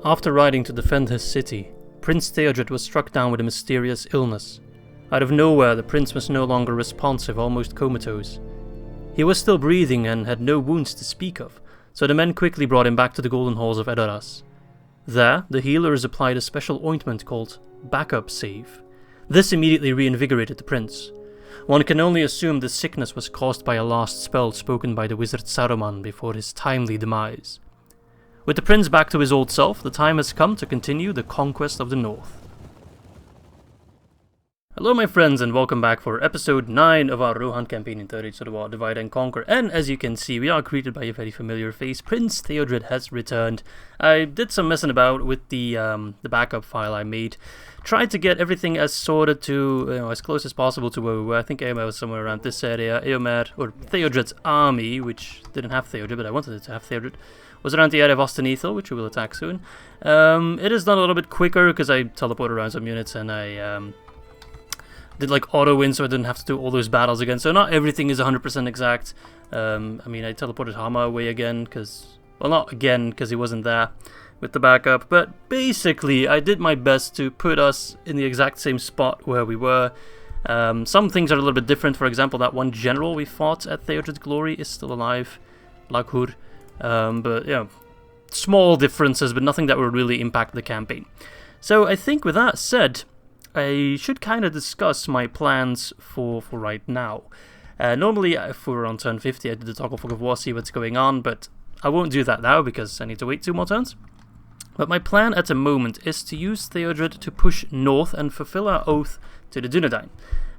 After riding to defend his city, Prince Theodred was struck down with a mysterious illness. Out of nowhere, the prince was no longer responsive, almost comatose. He was still breathing and had no wounds to speak of, so the men quickly brought him back to the golden halls of Edoras. There, the healers applied a special ointment called Backup Save. This immediately reinvigorated the prince. One can only assume the sickness was caused by a last spell spoken by the wizard Saruman before his timely demise. With the prince back to his old self, the time has come to continue the conquest of the North. Hello my friends and welcome back for episode 9 of our Rohan campaign in Third Age of the War, Divide and Conquer. And as you can see, we are greeted by a very familiar face. Prince Theodred has returned. I did some messing about with the backup file I made. Tried to get everything as sorted to, as close as possible to where we were. I think Eomer was somewhere around this area. Eomer, or Theodred's army, which didn't have Theodred, but I wanted it to have Theodred, was around the area of Ost-in-Edhil, which we will attack soon. It is done a little bit quicker because I teleported around some units and I did like auto win, so I didn't have to do all those battles again. So not everything is 100% exact. I mean, I teleported Hama away again because, well, not again because he wasn't there with the backup, but basically I did my best to put us in the exact same spot where we were. Some things are a little bit different. For example, that one general we fought at Theodred's Glory is still alive, Laghur. But yeah, small differences, but nothing that will really impact the campaign. So I think with that said, I should kind of discuss my plans for right now. Normally, if we were on turn 50, I did the toggle fog of war, see what's going on, but I won't do that now because I need to wait 2 more turns. But my plan at the moment is to use Theodred to push north and fulfill our oath to the Dunedain.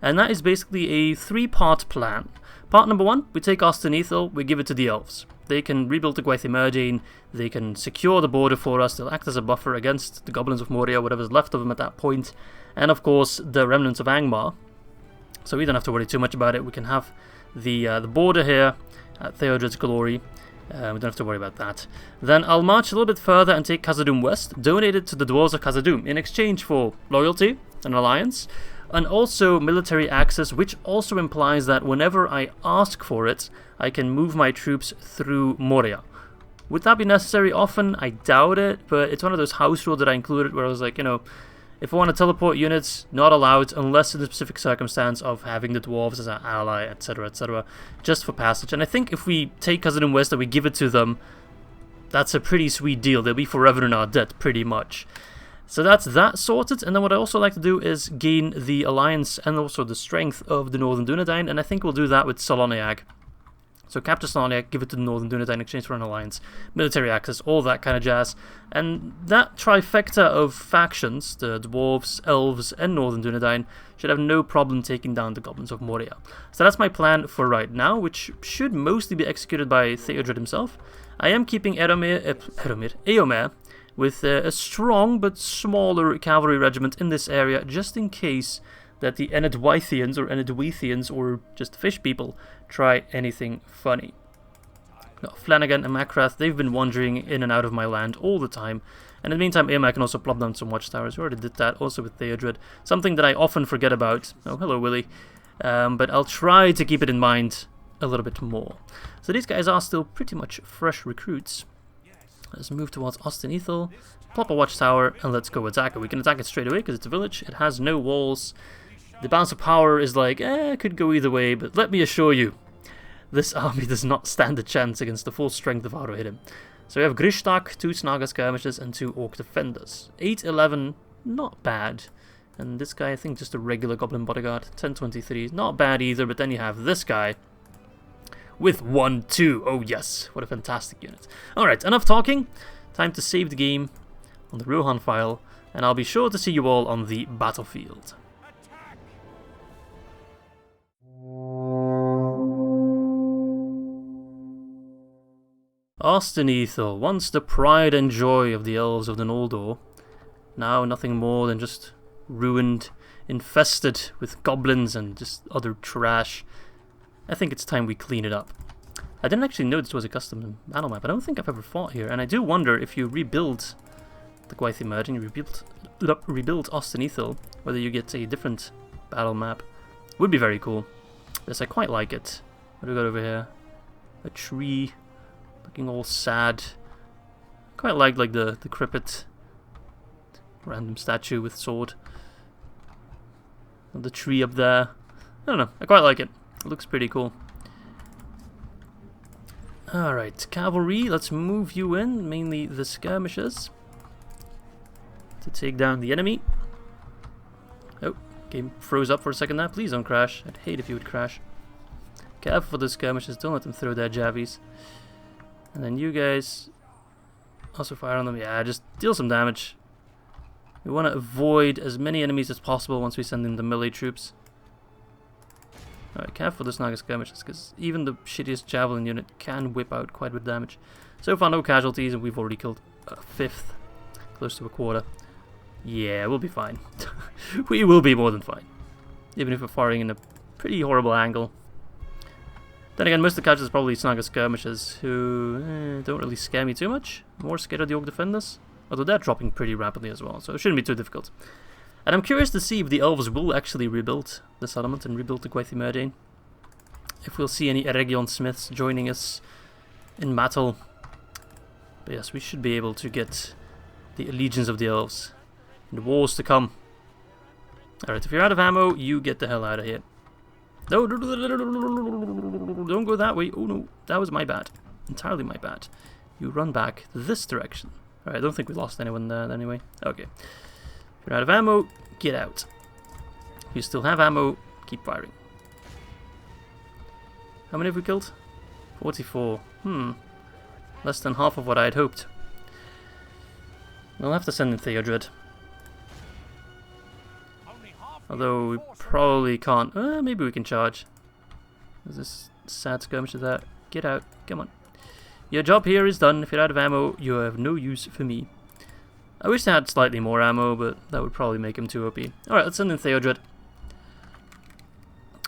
And that is basically a 3-part plan. Part number 1, we take Ost-in-Edhil, we give it to the Elves. They can rebuild the Gwaith-i-Myrddin, they can secure the border for us, they'll act as a buffer against the goblins of Moria, whatever's left of them at that point, and of course the remnants of Angmar. So we don't have to worry too much about it. We can have the border here at Theodred's Glory. We don't have to worry about that. Then I'll march a little bit further and take Khazad-dûm West, donate it to the Dwarves of Khazad-dûm in exchange for loyalty and alliance, and also military access, which also implies that whenever I ask for it, I can move my troops through Moria. Would that be necessary often? I doubt it, but it's one of those house rules that I included where I was like, if I want to teleport units, not allowed unless in the specific circumstance of having the dwarves as an ally, etc., just for passage. And I think if we take Khazad-dûm West and we give it to them, that's a pretty sweet deal. They'll be forever in our debt, pretty much. So that's that sorted, and then what I also like to do is gain the alliance and also the strength of the Northern Dunedain, and I think we'll do that with Soloniag. So capture Soloniag, give it to the Northern Dunedain in exchange for an alliance, military access, all that kind of jazz. And that trifecta of factions, the Dwarves, Elves, and Northern Dunedain, should have no problem taking down the Goblins of Moria. So that's my plan for right now, which should mostly be executed by Theodred himself. I am keeping Eomer with a strong but smaller cavalry regiment in this area, just in case that the Enedwaithians or Enedwaithians or just fish people try anything funny. Got Flanagan and Macrath, they've been wandering in and out of my land all the time, and in the meantime Eomer can also plop down some watchtowers. We already did that, also with Theodred, something that I often forget about. Oh, hello Willie. But I'll try to keep it in mind a little bit more. So these guys are still pretty much fresh recruits. Let's move towards Ost-in-Edhil, plop a watchtower, and let's go attack it. We can attack it straight away because it's a village, it has no walls. The balance of power is like, could go either way, but let me assure you, this army does not stand a chance against the full strength of Arohirrim. So we have Grishtak, 2 Snaga skirmishers, and 2 Orc defenders. 8-11, not bad. And this guy, I think just a regular goblin bodyguard, 10-23, not bad either, but then you have this guy with 1-2. Oh yes, what a fantastic unit. Alright, enough talking. Time to save the game on the Rohan file, and I'll be sure to see you all on the battlefield. Ost-in-Edhil, once the pride and joy of the Elves of the Noldor, now nothing more than just ruined, infested with goblins and just other trash. I think it's time we clean it up. I didn't actually know this was a custom battle map. I don't think I've ever fought here, and I do wonder if you rebuild the Gwaith-i-Myrddin, you rebuild Ost-in-Edhil, whether you get a different battle map. Would be very cool. Yes, I quite like it. What do we got over here? A tree, looking all sad. Quite like the decrepit random statue with sword. And the tree up there. I don't know, I quite like it. It looks pretty cool. Alright, cavalry, let's move you in, mainly the skirmishers, to take down the enemy. Oh, game froze up for a second there. Please don't crash. I'd hate if you would crash. Careful for the skirmishers, don't let them throw their javies. And then you guys also fire on them. Yeah, just deal some damage. We want to avoid as many enemies as possible once we send in the melee troops. Alright, careful for the Snaga skirmishers, because even the shittiest javelin unit can whip out quite a bit of damage. So far no casualties, and we've already killed a fifth, close to a quarter. Yeah, we'll be fine. We will be more than fine, even if we're firing in a pretty horrible angle. Then again, most of the casualties are probably Snaga skirmishers, who don't really scare me too much. More scared of the Orc defenders, although they're dropping pretty rapidly as well, so it shouldn't be too difficult. And I'm curious to see if the Elves will actually rebuild the settlement and rebuild the Gwaith Myrdain. If we'll see any Eregion smiths joining us in battle. But yes, we should be able to get the allegiance of the Elves in the wars to come. Alright, if you're out of ammo, you get the hell out of here. No, don't go that way. Oh no, that was my bad. Entirely my bad. You run back this direction. Alright, I don't think we lost anyone there anyway. Okay. If you're out of ammo, get out. If you still have ammo, keep firing. How many have we killed? 44. Less than half of what I had hoped. We'll have to send in Theodred. Although we probably can't. Maybe we can charge. There's this sad skirmisher there. Get out. Come on. Your job here is done. If you're out of ammo, you have no use for me. I wish they had slightly more ammo, but that would probably make him too OP. Alright, let's send in Theodred.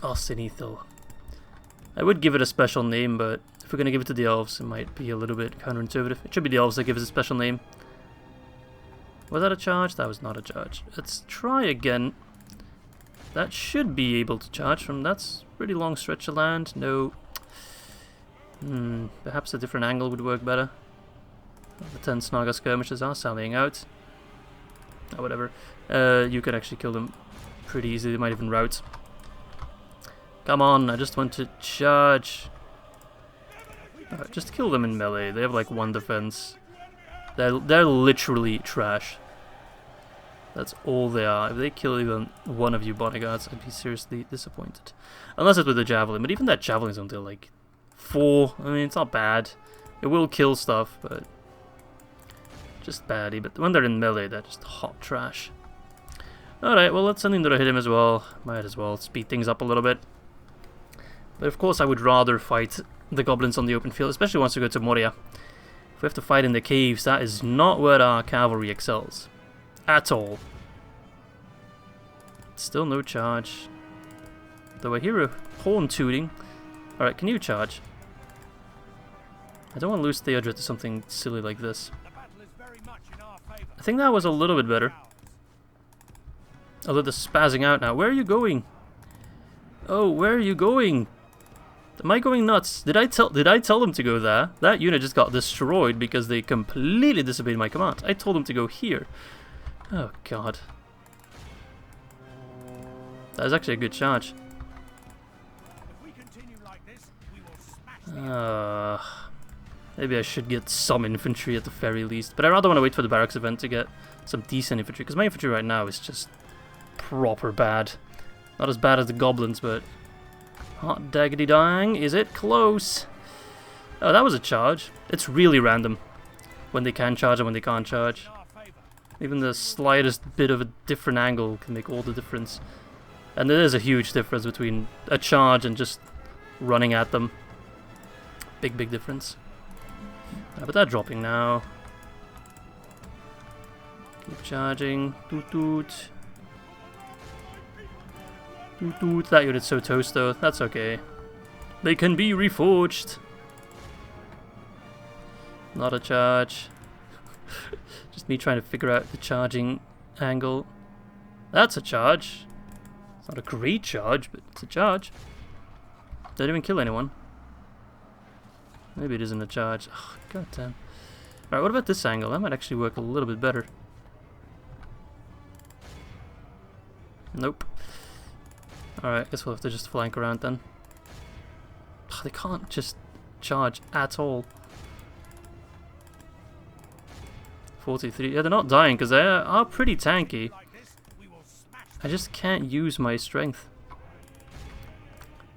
Ost-in-Edhil. I would give it a special name, but if we're going to give it to the Elves, it might be a little bit counterintuitive. It should be the Elves that give us a special name. Was that a charge? That was not a charge. Let's try again. That should be able to charge from... That's a pretty long stretch of land. No. Perhaps a different angle would work better. The 10 Snaga skirmishers are sallying out. Oh, whatever. You can actually kill them pretty easily. They might even rout. Come on, I just want to charge. Just kill them in melee. They have like 1 defense. They're literally trash. That's all they are. If they kill even one of you bodyguards, I'd be seriously disappointed. Unless it's with a javelin. But even that javelin is until like 4. I mean, it's not bad. It will kill stuff, but just badly. But when they're in melee, they're just hot trash. Alright, well, let's send in to hit him as well. Might as well speed things up a little bit. But of course, I would rather fight the goblins on the open field, especially once we go to Moria. If we have to fight in the caves, that is not where our cavalry excels. At all. Still no charge. Though I hear a horn tooting. Alright, can you charge? I don't want to lose Theodred to something silly like this. I think that was a little bit better. Although they're spazzing out now. Where are you going? Oh, where are you going? Am I going nuts? Did I tell them to go there? That unit just got destroyed because they completely disobeyed my command. I told them to go here. Oh god. That was actually a good charge. Maybe I should get some infantry at the very least. But I rather want to wait for the barracks event to get some decent infantry. Because my infantry right now is just proper bad. Not as bad as the goblins, but... Hot daggity dang, is it close? Oh, that was a charge. It's really random when they can charge and when they can't charge. Even the slightest bit of a different angle can make all the difference. And there is a huge difference between a charge and just running at them. Big, big difference. But they're dropping now. Keep charging. Toot toot. Toot toot. That unit's so toast though. That's okay. They can be reforged. Not a charge. Just me trying to figure out the charging angle. That's a charge. It's not a great charge, but it's a charge. Didn't even kill anyone. Maybe it isn't a charge. Oh, god damn. Alright, what about this angle? That might actually work a little bit better. Nope. Alright, guess we'll have to just flank around then. Ugh, they can't just charge at all. 43. Yeah, they're not dying because they are pretty tanky. I just can't use my strength,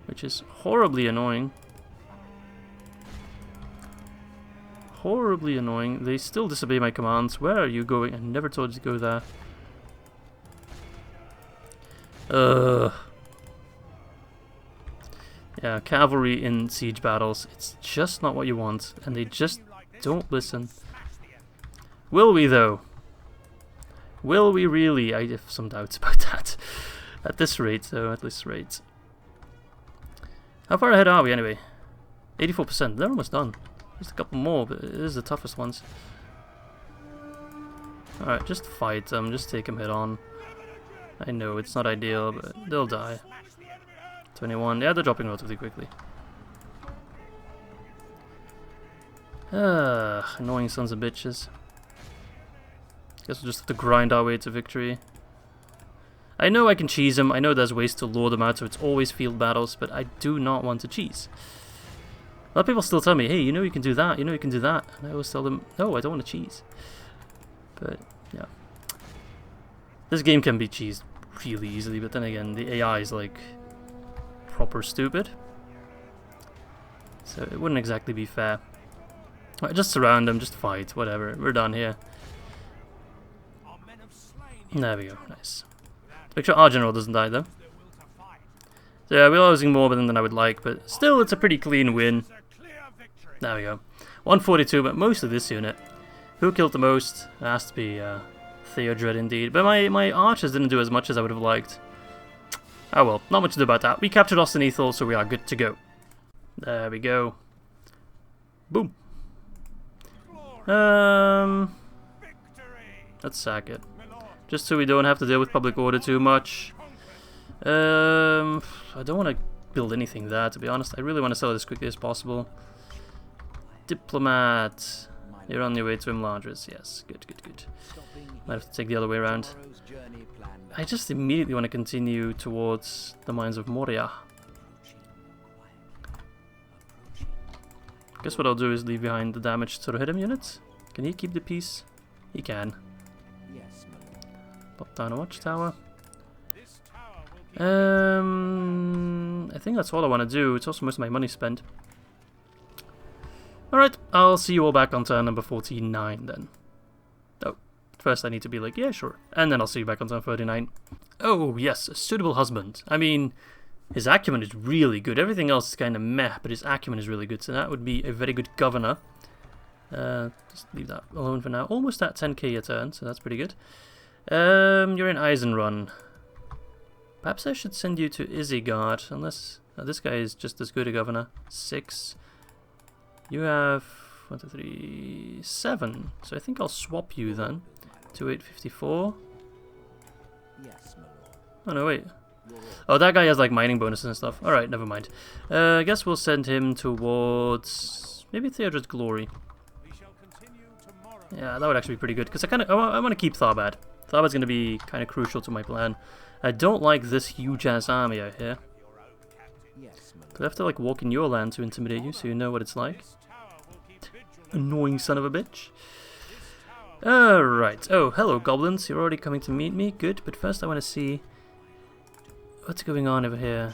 which is horribly annoying. Horribly annoying. They still disobey my commands. Where are you going? I never told you to go there. Yeah, cavalry in siege battles, it's just not what you want, and they just don't listen. Will we though? Will we really? I have some doubts about that. At this rate though, at this rate. How far ahead are we anyway? 84%, they're almost done. Just a couple more, but it is the toughest ones. Alright, just fight them, just take them head on. I know, it's not ideal, but they'll die. 21, yeah, they're dropping relatively quickly. Annoying sons of bitches. Guess we'll just have to grind our way to victory. I know I can cheese them, I know there's ways to lure them out, so it's always field battles, but I do not want to cheese. A lot of people still tell me, hey, you know you can do that, you know you can do that. And I always tell them, no, I don't want to cheese. But, yeah. This game can be cheesed really easily, but then again, the AI is like proper stupid. So it wouldn't exactly be fair. Right, just surround them, just fight, whatever. We're done here. There we go, nice. Make sure our general doesn't die though. So yeah, we're losing more than I would like, but still it's a pretty clean win. There we go. 142, but mostly this unit. Who killed the most? It has to be Theodred indeed. But my archers didn't do as much as I would have liked. Oh well, not much to do about that. We captured Ost-in-Edhil, so we are good to go. There we go. Boom. Let's sack it. Just so we don't have to deal with public order too much. I don't want to build anything there, to be honest. I really want to sell it as quickly as possible. Diplomat. You're on your way to Imladris. Yes, good, good, good. Might have to take the other way around. I just immediately want to continue towards the mines of Moria. Guess what I'll do is leave behind the damaged Rohirrim units. Can he keep the peace? He can. Pop down a watchtower. I think that's all I want to do. It's also most of my money spent. Alright, I'll see you all back on turn number 49 then. Oh, first I need to be like, yeah, sure. And then I'll see you back on turn 39. Oh, yes, a suitable husband. I mean, his acumen is really good. Everything else is kind of meh, but his acumen is really good. So that would be a very good governor. Just leave that alone for now. Almost at 10k a turn, so that's pretty good. You're in Eisenrun. Perhaps I should send you to Isengard, unless this guy is just as good a governor. 6. You have 1, 2, 3, 7. So I think I'll swap you then to 854. Oh no, wait. Oh, that guy has like mining bonuses and stuff. Alright, never mind. I guess we'll send him towards maybe Theodred's Glory. Yeah, that would actually be pretty good because I want to keep Tharbad. Tharbad's going to be kind of crucial to my plan. I don't like this huge ass army out here. Do I have to like walk in your land to intimidate you so you know what it's like? Annoying son of a bitch. Alright. Oh, hello goblins. You're already coming to meet me. Good, but first I want to see what's going on over here.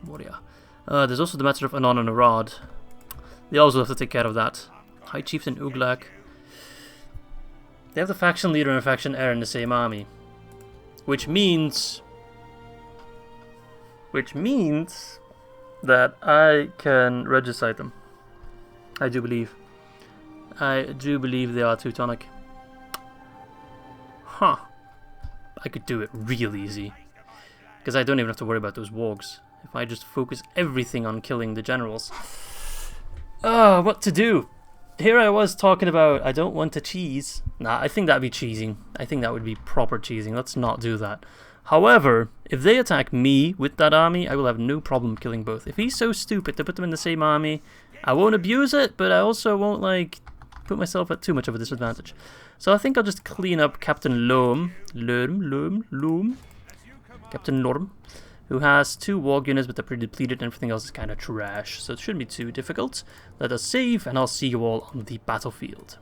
Moria. There's also the matter of Arnor and Harad. The Elves will have to take care of that. High Chieftain Uglak. They have the faction leader and faction heir in the same army. Which means that I can regicide them. I do believe. I do believe they are Teutonic. Huh. I could do it real easy. Because I don't even have to worry about those wargs. If I just focus everything on killing the generals. Oh, what to do? Here I was talking about I don't want to cheese. Nah, I think that'd be cheesing. I think that would be proper cheesing. Let's not do that. However, if they attack me with that army, I will have no problem killing both. If he's so stupid to put them in the same army, I won't abuse it, but I also won't like put myself at too much of a disadvantage. So I think I'll just clean up Captain Loam. Captain Norm, who has 2 Warg units, but they're pretty depleted and everything else is kind of trash, so it shouldn't be too difficult. Let us save, and I'll see you all on the battlefield.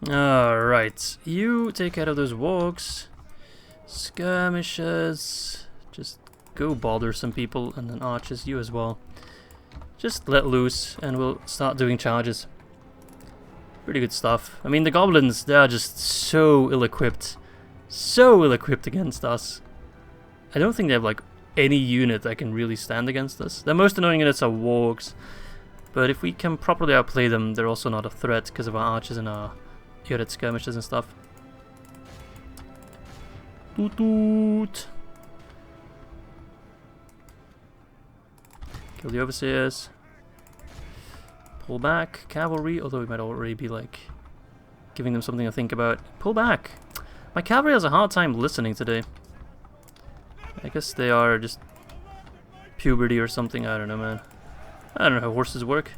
Alright, you take care of those Wargs. Skirmishers, just go bother some people, and then archers, you as well. Just let loose, and we'll start doing charges. Pretty good stuff. I mean, the goblins, they are just so ill-equipped. So ill-equipped against us. I don't think they have, like, any unit that can really stand against us. The most annoying units are Wargs. But if we can properly outplay them, they're also not a threat because of our archers and our Ered skirmishers and stuff. Toot toot! Kill the overseers. Pull back. Cavalry, although we might already be, like, giving them something to think about. Pull back! My cavalry has a hard time listening today. I guess they are just puberty or something, I don't know, man. I don't know how horses work.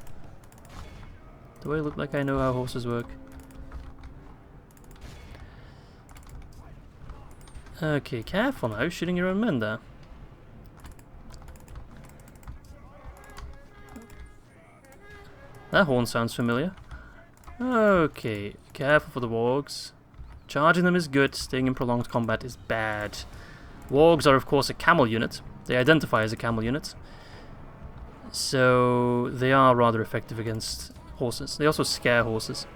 Do I look like I know how horses work? Okay, careful now, shooting your own men there. That horn sounds familiar. Okay, careful for the Wargs. Charging them is good, staying in prolonged combat is bad. Wargs are of course a camel unit. They identify as a camel unit. So they are rather effective against horses. They also scare horses.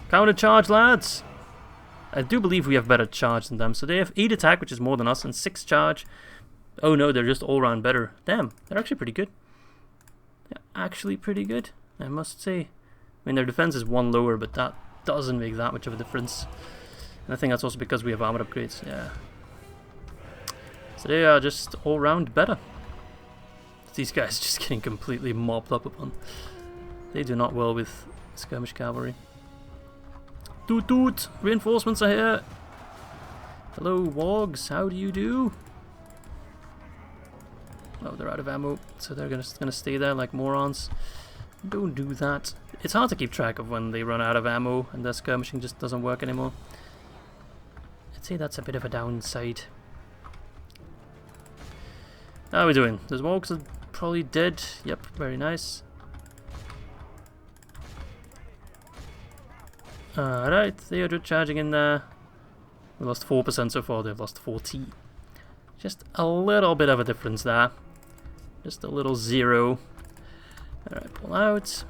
Counter charge, lads! I do believe we have better charge than them. So they have 8 attack, which is more than us, and 6 charge. Oh no, they're just all round better. Damn, they're actually pretty good. They're actually pretty good, I must say. I mean, their defense is 1 lower, but that doesn't make that much of a difference. And I think that's also because we have armor upgrades, yeah. So they are just all round better. These guys just getting completely mopped up upon. They do not well with skirmish cavalry. Toot toot! Reinforcements are here! Hello, Wargs, how do you do? Oh, they're out of ammo, so they're gonna stay there like morons. Don't do that. It's hard to keep track of when they run out of ammo and their skirmishing just doesn't work anymore. I'd say that's a bit of a downside. How are we doing? Those Wargs are probably dead. Yep, very nice. Alright, Theodred charging in there. We lost 4% so far, they've lost 40. Just a little bit of a difference there. Just a little 0. Alright, pull out.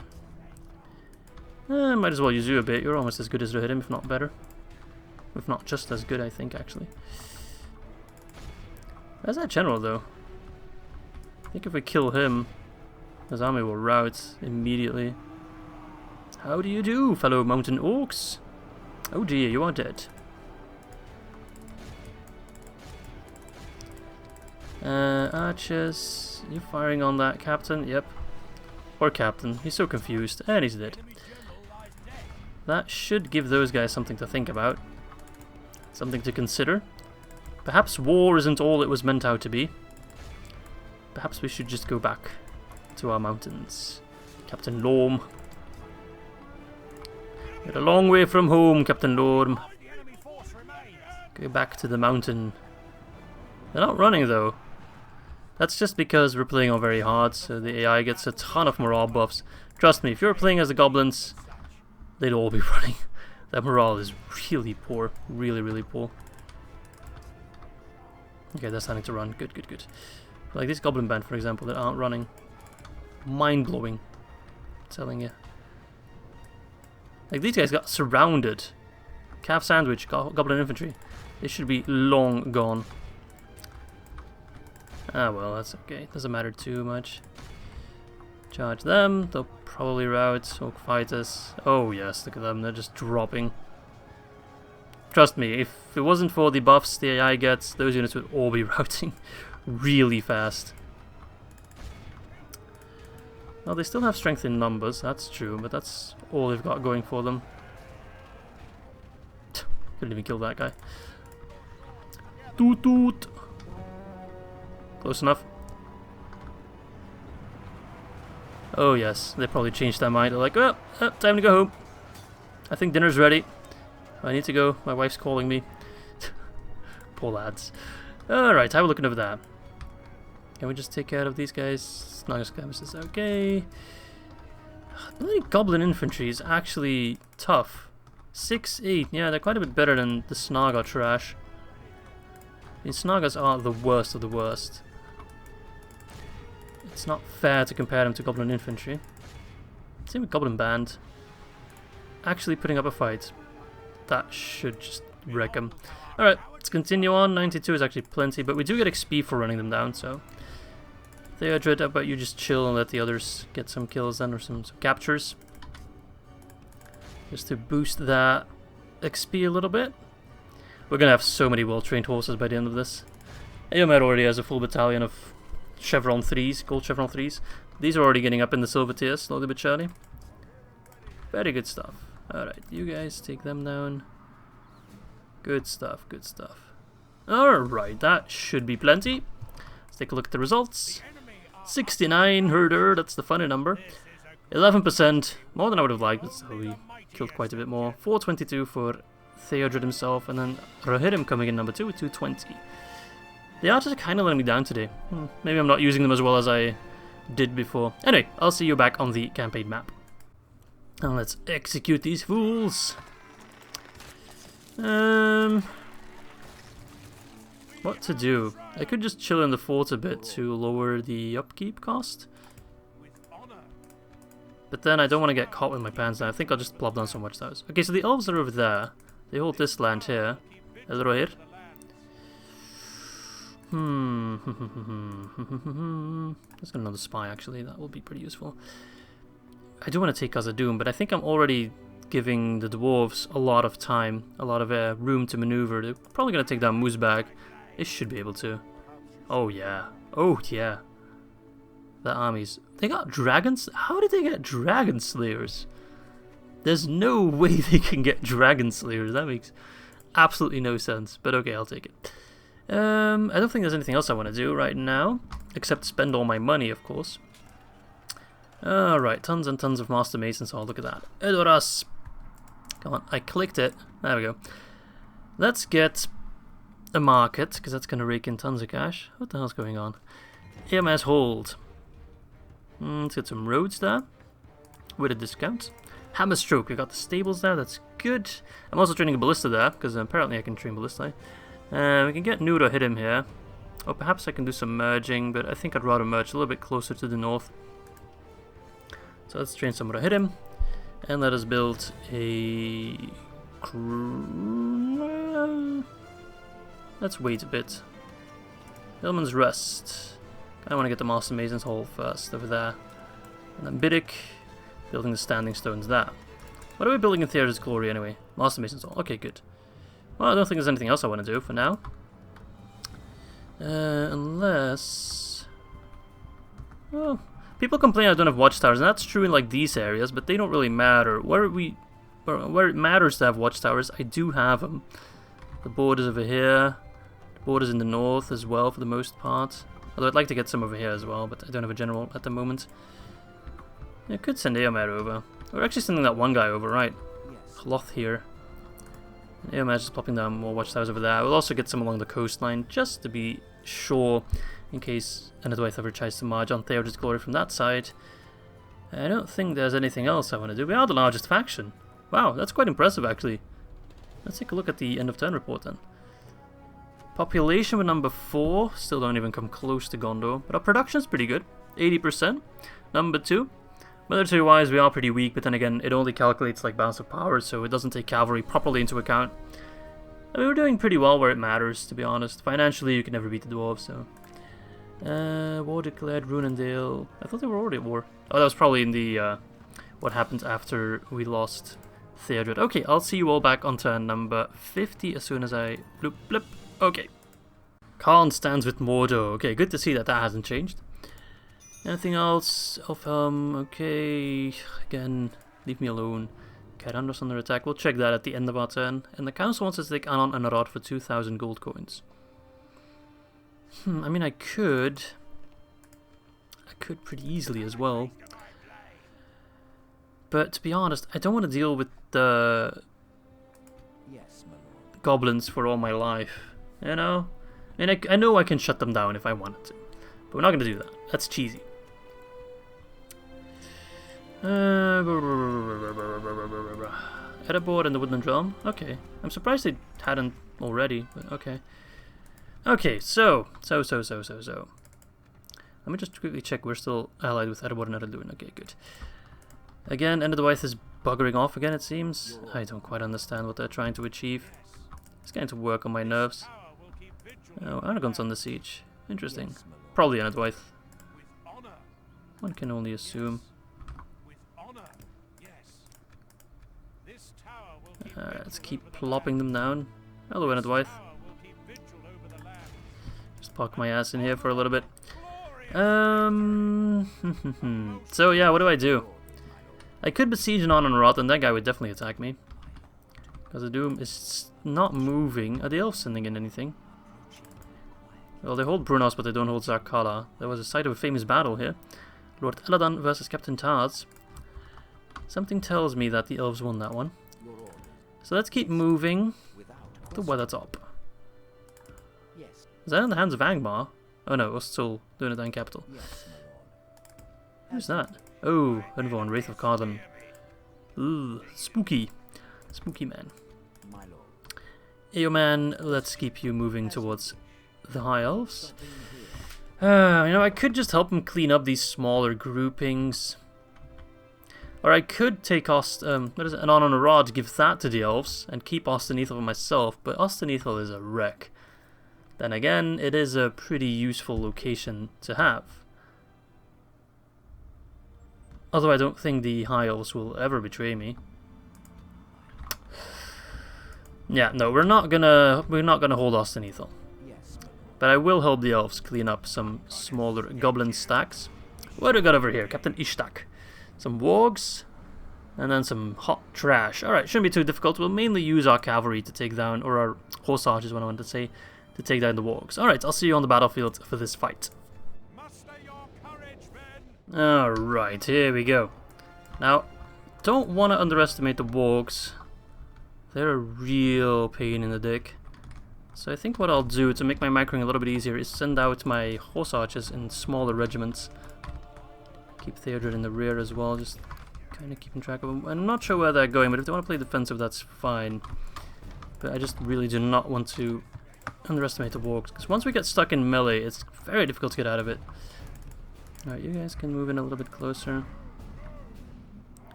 Might as well use you a bit. You're almost as good as Rohan, if not better. If not just as good, I think, actually. Where's that general, though? I think if we kill him, his army will rout immediately. How do you do, fellow mountain orcs? Oh dear, you are dead. Archers, you firing on that captain? Yep. Or captain. He's so confused. And he's dead. That should give those guys something to think about. Something to consider. Perhaps war isn't all it was meant out to be. Perhaps we should just go back to our mountains. Captain Lorm. You're a long way from home, Captain Lorm. Go back to the mountain. They're not running though. That's just because we're playing on very hard, so the AI gets a ton of morale buffs. Trust me, if you're playing as the goblins, they'd all be running. That morale is really poor. Really, really poor. Okay, they're starting to run. Good, good, good. Like this goblin band, for example, that aren't running. Mind-blowing. I'm telling you. Like these guys got surrounded. Calf sandwich, goblin infantry. They should be long gone. Ah well, that's okay. Doesn't matter too much. Charge them. They'll probably rout. Orc fighters. Oh yes, look at them. They're just dropping. Trust me, if it wasn't for the buffs the AI gets, those units would all be routing really fast. Well, they still have strength in numbers, that's true, but that's all they've got going for them. Couldn't even kill that guy. Toot toot! Close enough. Oh yes, they probably changed their mind. They're like, oh, time to go home. I think dinner's ready. I need to go. My wife's calling me. Poor lads. Alright, how are we looking over there? Can we just take care of these guys? Snug skirmishes, okay. Bloody goblin infantry is actually tough. 6-8, yeah, they're quite a bit better than the Snaga trash. The Snagas are the worst of the worst. It's not fair to compare them to goblin infantry. Same with goblin band. Actually putting up a fight. That should just wreck them. Alright, let's continue on. 92 is actually plenty, but we do get XP for running them down, so... Theodred, how about you just chill and let the others get some kills then, or some captures. Just to boost that XP a little bit. We're gonna have so many well-trained horses by the end of this. Eomer already has a full battalion of Chevron 3s, gold Chevron 3s. These are already getting up in the silver tiers, slowly but surely. Very good stuff. Alright, you guys take them down. Good stuff, good stuff. Alright, that should be plenty. Let's take a look at the results. 69 herder, that's the funny number. 11%, more than I would have liked, but still we killed quite a bit more. 422 for Theodred himself, and then Rohirrim coming in number 2 with 220. The archers are kind of letting me down today. Maybe I'm not using them as well as I did before. Anyway, I'll see you back on the campaign map. Now let's execute these fools. What to do? I could just chill in the fort a bit to lower the upkeep cost. But then I don't want to get caught with my pants down. I think I'll just plop down some watchtowers. Okay, so the elves are over there. They hold this land here. Elrohir. Let's get another spy actually. That will be pretty useful. I do want to take Khazad-dûm, but I think I'm already giving the dwarves a lot of time, a lot of room to maneuver. They're probably going to take down Moosbag. They should be able to. Oh yeah. Oh yeah. The armies. They got dragons? How did they get dragon slayers? There's no way they can get dragon slayers. That makes absolutely no sense. But okay, I'll take it. I don't think there's anything else I want to do right now. Except spend all my money, of course. Alright, tons and tons of Master Masons. Oh, look at that. Edoras. Come on, I clicked it. There we go. Let's get a market, because that's going to rake in tons of cash. What the hell's going on? EMS hold. Let's get some roads there. With a discount. Hammerstroke, we got the stables there, that's good. I'm also training a ballista there, because apparently I can train ballista. We can get Nura hit him here. Or perhaps I can do some merging, but I think I'd rather merge a little bit closer to the north. So let's train some hit him. And let us build a... Let's wait a bit. Hillman's Rest. I want to get the Master Mason's Hall first, over there. And then Biddick, building the Standing Stones there. What are we building in Theodred's Glory anyway? Master Mason's Hall. Okay, good. Well, I don't think there's anything else I want to do for now. Unless... Well, people complain I don't have watchtowers, and that's true in like these areas, but they don't really matter. Where it matters to have watchtowers, I do have them. The borders over here. The borders in the north as well, for the most part. Although I'd like to get some over here as well, but I don't have a general at the moment. I could send Eomer over. We're actually sending that one guy over, right? Cloth here. Eomer's just popping down more watchtowers over there. We'll also get some along the coastline, just to be sure, in case Enedwaith ever tries to march on Theodred's Glory from that side. I don't think there's anything else I want to do. We are the largest faction. Wow, that's quite impressive actually. Let's take a look at the end of turn report then. Population with number 4, still don't even come close to Gondor, but our production's pretty good, 80%. Number 2, military wise we are pretty weak, but then again it only calculates like balance of power, so it doesn't take cavalry properly into account. I mean, we're doing pretty well where it matters, to be honest. Financially you can never beat the dwarves, so... war declared, Rhun and Dale. I thought they were already at war. Oh, that was probably in the, what happened after we lost Theodred. Okay, I'll see you all back on turn number 50 as soon as I... Bloop, blip. Okay. Khan stands with Mordor. Okay, good to see that that hasn't changed. Anything else? Elfhelm, okay. Again, leave me alone. Carandos under attack. We'll check that at the end of our turn. And the council wants us to take Arnor and Harad for 2,000 gold coins. I mean, I could pretty easily as well. But to be honest, I don't want to deal with the goblins for all my life. You know? I mean, I know I can shut them down if I wanted to. But we're not going to do that. That's cheesy. Eriador in the Woodland Realm. Okay. I'm surprised they hadn't already, but okay. Okay, so. Let me just quickly check. We're still allied with Eriador and Luin. Okay, good. Again, Enderwife is buggering off again, it seems. I don't quite understand what they're trying to achieve. It's going to work on my nerves. Oh, Aragorn's on the siege. Interesting. Probably Enderwife. One can only assume. Let's keep plopping them down. Hello, Enderwife. Just park my ass in here for a little bit. So yeah, what do? I could besiege an Arnor, and that guy would definitely attack me. Because the Doom is not moving. Are the Elves sending in anything? Well, they hold Brunos, but they don't hold Zarkala. There was a site of a famous battle here. Lord Eladan versus Captain Tars. Something tells me that the Elves won that one. So let's keep moving to Weathertop. Is that in the hands of Angmar? Oh no, we're still doing it in capital. Who's that? Oh, Unvorn, Wraith of Cardon. Ooh, spooky. Spooky man. Ayo man, let's keep you moving towards the High Elves. You know, I could just help him clean up these smaller groupings. Or I could take an Arnor Rod, give that to the Elves, and keep Ost-in-Edhil for myself, but Ost-in-Edhil is a wreck. Then again, it is a pretty useful location to have. Although I don't think the High Elves will ever betray me. Yeah, no, we're not gonna hold Ost-in-Edhil. But I will help the Elves clean up some smaller goblin stacks. What do we got over here? Captain Ishtak. Some Wargs, and then some hot trash. Alright, shouldn't be too difficult. We'll mainly use our cavalry to take down, or our horse archers, what I wanted to say, to take down the Wargs. Alright, I'll see you on the battlefield for this fight. Alright, here we go. Now, don't want to underestimate the Wargs. They're a real pain in the dick. So I think what I'll do to make my microing a little bit easier is send out my horse archers in smaller regiments. Keep Theodred in the rear as well, just kind of keeping track of them. I'm not sure where they're going, but if they want to play defensive, that's fine. But I just really do not want to underestimate the Wargs, because once we get stuck in melee, it's very difficult to get out of it. Alright, you guys can move in a little bit closer.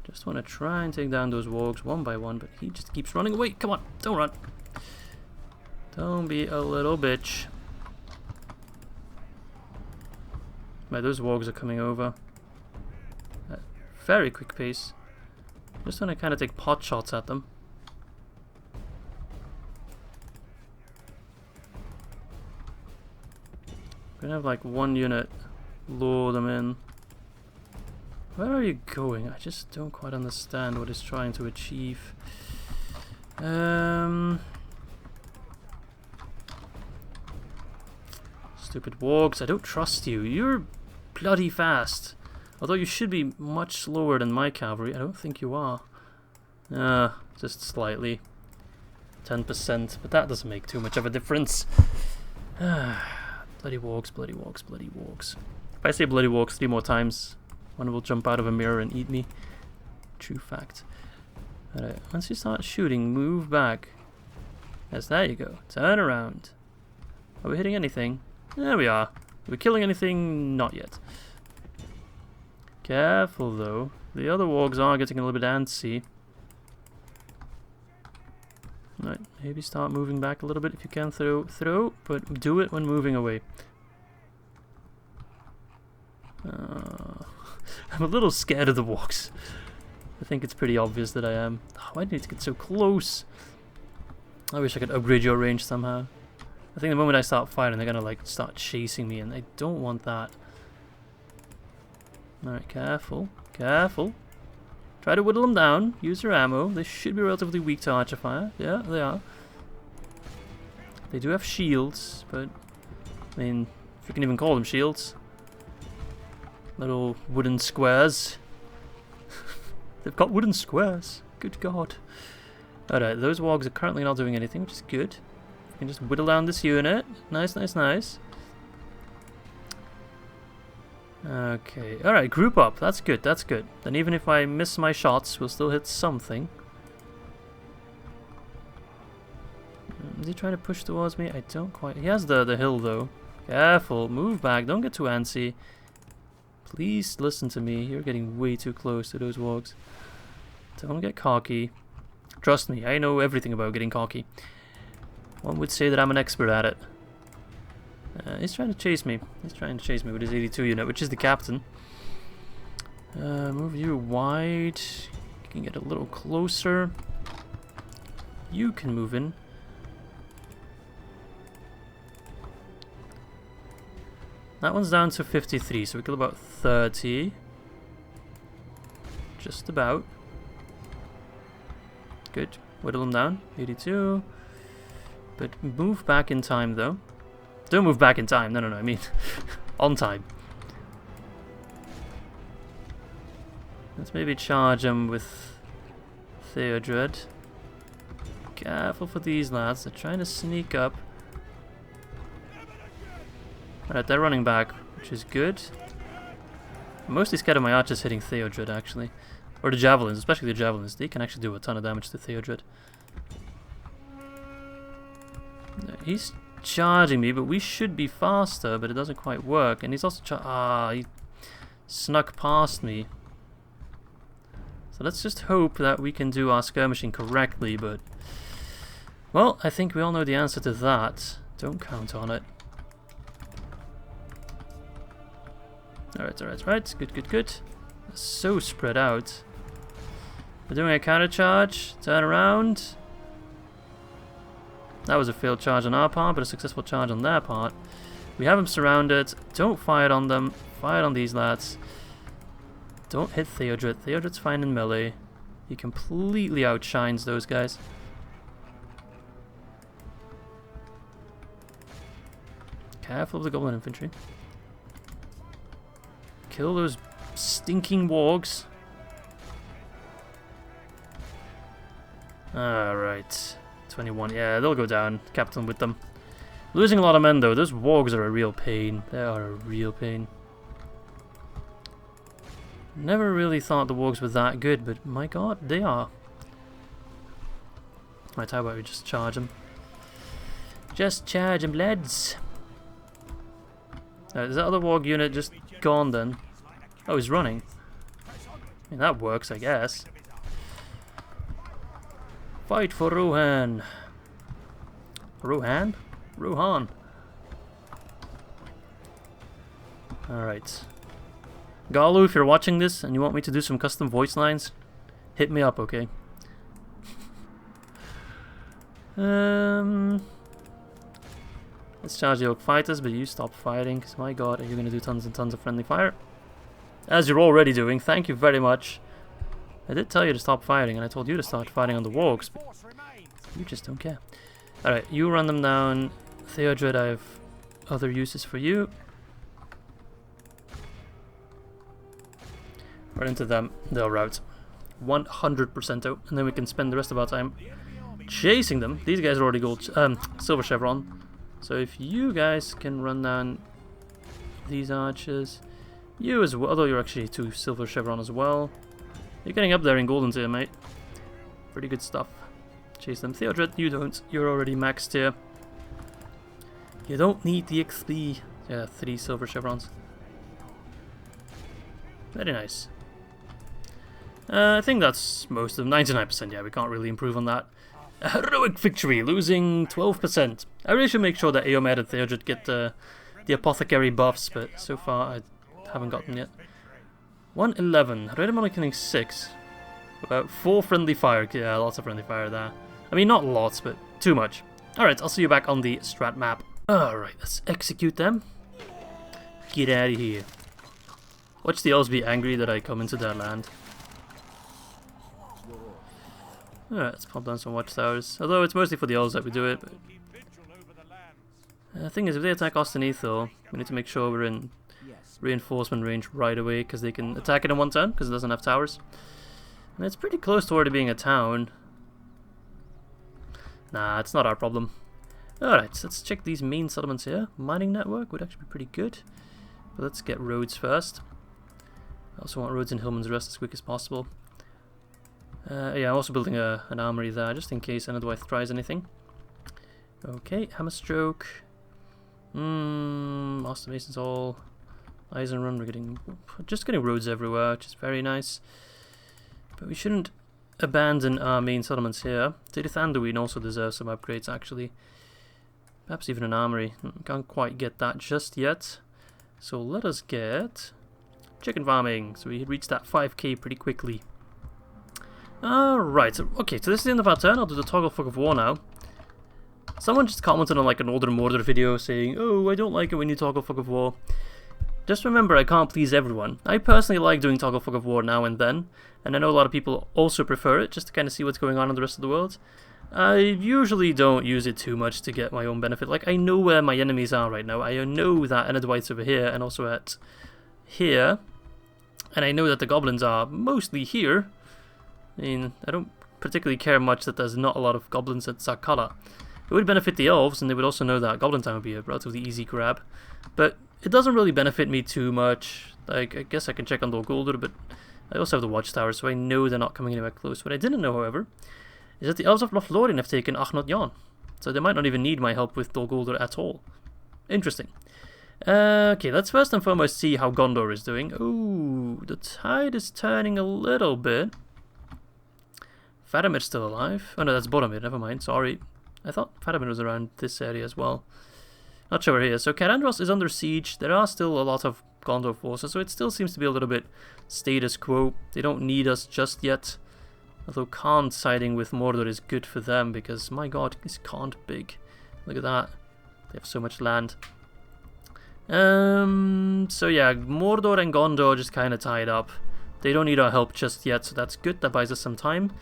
Just want to try and take down those Wargs one by one, but he just keeps running away. Come on, don't run. Don't be a little bitch. Right, those Wargs are coming over. At very quick pace. Just want to kind of take pot shots at them. Gonna have like one unit lure them in. Where are you going? I just don't quite understand what it's trying to achieve. Stupid Wargs, I don't trust you. You're bloody fast. Although you should be much slower than my cavalry. I don't think you are. Just slightly. 10%, but that doesn't make too much of a difference. Bloody Wargs, bloody Wargs, bloody Wargs. If I say bloody Wargs 3 more times, one will jump out of a mirror and eat me. True fact. Alright, once you start shooting, move back. Yes, there you go. Turn around. Are we hitting anything? There we are. Are we killing anything? Not yet. Careful though. The other Wargs are getting a little bit antsy. Right, maybe start moving back a little bit if you can throw, but do it when moving away. I'm a little scared of the Wargs. I think it's pretty obvious that I am. Oh, why do you need to get so close? I wish I could upgrade your range somehow. I think the moment I start firing, they're gonna like start chasing me, and I don't want that. Alright, careful, careful. Try to whittle them down. Use your ammo. They should be relatively weak to archer fire. Yeah, they are. They do have shields, but I mean, if you can even call them shields. Little wooden squares. They've got wooden squares. Good God. Alright, those Wargs are currently not doing anything, which is good. We can just whittle down this unit. Nice, nice, nice. Okay, alright, group up. That's good, that's good. Then even if I miss my shots, we'll still hit something. Is he trying to push towards me? I don't quite... He has the hill, though. Careful, move back, don't get too antsy. Please listen to me. You're getting way too close to those Wargs. Don't get cocky. Trust me, I know everything about getting cocky. One would say that I'm an expert at it. He's trying to chase me. He's trying to chase me with his 82 unit, which is the captain. Move you wide. You can get a little closer. You can move in. That one's down to 53, so we kill about 30. Just about. Good. Whittle them down. 82. But move back in time, though. Don't move back in time. No, I mean on time. Let's maybe charge him with Theodred. Careful for these lads. They're trying to sneak up. Alright, they're running back, which is good. I'm mostly scared of my archers hitting Theodred, actually. Or the javelins, especially the javelins. They can actually do a ton of damage to Theodred. He's charging me, but we should be faster, but it doesn't quite work. And he's also he snuck past me. So let's just hope that we can do our skirmishing correctly, but... Well, I think we all know the answer to that. Don't count on it. Alright. Good. So spread out. We're doing a counter charge. Turn around. That was a failed charge on our part, but a successful charge on their part. We have them surrounded. Don't fire on them. Fire on these lads. Don't hit Theodred. Theodred's fine in melee. He completely outshines those guys. Careful of the goblin infantry. Kill those stinking wargs. Alright. 21. Yeah, they'll go down. Captain with them. Losing a lot of men though. Those wargs are a real pain. They are a real pain. Never really thought the wargs were that good, but my god, they are. Right, how about we just charge them? Just charge them, lads. Is that other warg unit just gone then? Oh, he's running. I mean, that works, I guess. Fight for Rohan. Rohan? Rohan. Alright. Galu, if you're watching this and you want me to do some custom voice lines, hit me up, okay? Let's charge the Orc fighters, but you stop fighting, because my god, are you going to do tons and tons of friendly fire? As you're already doing, thank you very much. I did tell you to stop fighting, and I told you to start fighting on the Wargs, but you just don't care. Alright, you run them down. Theodred, I have other uses for you. Right into them, they'll rout. 100% out, and then we can spend the rest of our time chasing them. These guys are already silver chevron. So if you guys can run down these archers, you as well, although you're actually 2 silver chevron as well. You're getting up there in golden tier, mate. Pretty good stuff. Chase them. Theodred, you don't. You're already maxed here. You don't need the XP. Yeah, 3 silver chevrons. Very nice. I think that's most of them. 99%, yeah, we can't really improve on that. A heroic victory, losing 12%. I really should make sure that Eomed and Theodred get the apothecary buffs, but so far I haven't gotten yet. 111. Red only killing 6. About 4 friendly fire. Yeah, lots of friendly fire there. I mean, not lots, but too much. Alright, I'll see you back on the strat map. Alright, let's execute them. Get out of here. Watch the elves be angry that I come into their land. Alright, let's pop down some watchtowers. Although it's mostly for the elves that we do it. But the thing is, if they attack Ost-in-Edhil, we need to make sure we're in reinforcement range right away, because they can attack it in one turn, because it doesn't have towers. And it's pretty close to already being a town. Nah, it's not our problem. Alright, so let's check these main settlements here. Mining network would actually be pretty good. But let's get roads first. I also want roads in Hillman's Rest as quick as possible. Yeah, I'm also building an armory there, just in case Enedwaith tries anything. Okay, Hammerstroke. Master Mason's Hall. Eisenrun, we're just getting roads everywhere, which is very nice. But we shouldn't abandon our main settlements here. Thanduin also deserves some upgrades, actually. Perhaps even an armory. Can't quite get that just yet. So let us get chicken farming. So we reached that 5k pretty quickly. Alright, okay, so this is the end of our turn. I'll do the Toggle Fog of War now. Someone just commented on like an older Mordor video saying, oh, I don't like it when you Toggle Fog of War. Just remember, I can't please everyone. I personally like doing Toggle Fog of War now and then, and I know a lot of people also prefer it, just to kind of see what's going on in the rest of the world. I usually don't use it too much to get my own benefit. Like, I know where my enemies are right now. I know that Enedwaith's over here, and also at here. And I know that the goblins are mostly here. I mean, I don't particularly care much that there's not a lot of goblins at Sakala. It would benefit the elves, and they would also know that Goblin Time would be a relatively easy grab. But it doesn't really benefit me too much. Like, I guess I can check on the Guldur, but I also have the Watchtower, so I know they're not coming anywhere close. What I didn't know, however, is that the Elves of Lothlorien have taken Achnot Jan. So they might not even need my help with Dol Guldur at all. Interesting. Okay, let's first and foremost see how Gondor is doing. Ooh, the tide is turning a little bit. Faramir's still alive. Oh no, that's Boromir, never mind, sorry. I thought Faramir was around this area as well. Not sure where he is. So Carandros is under siege. There are still a lot of Gondor forces, so it still seems to be a little bit status quo. They don't need us just yet. Although Khand siding with Mordor is good for them, because my god, is Khand big. Look at that. They have so much land. So yeah, Mordor and Gondor just kind of tied up. They don't need our help just yet, so that's good. That buys us some time.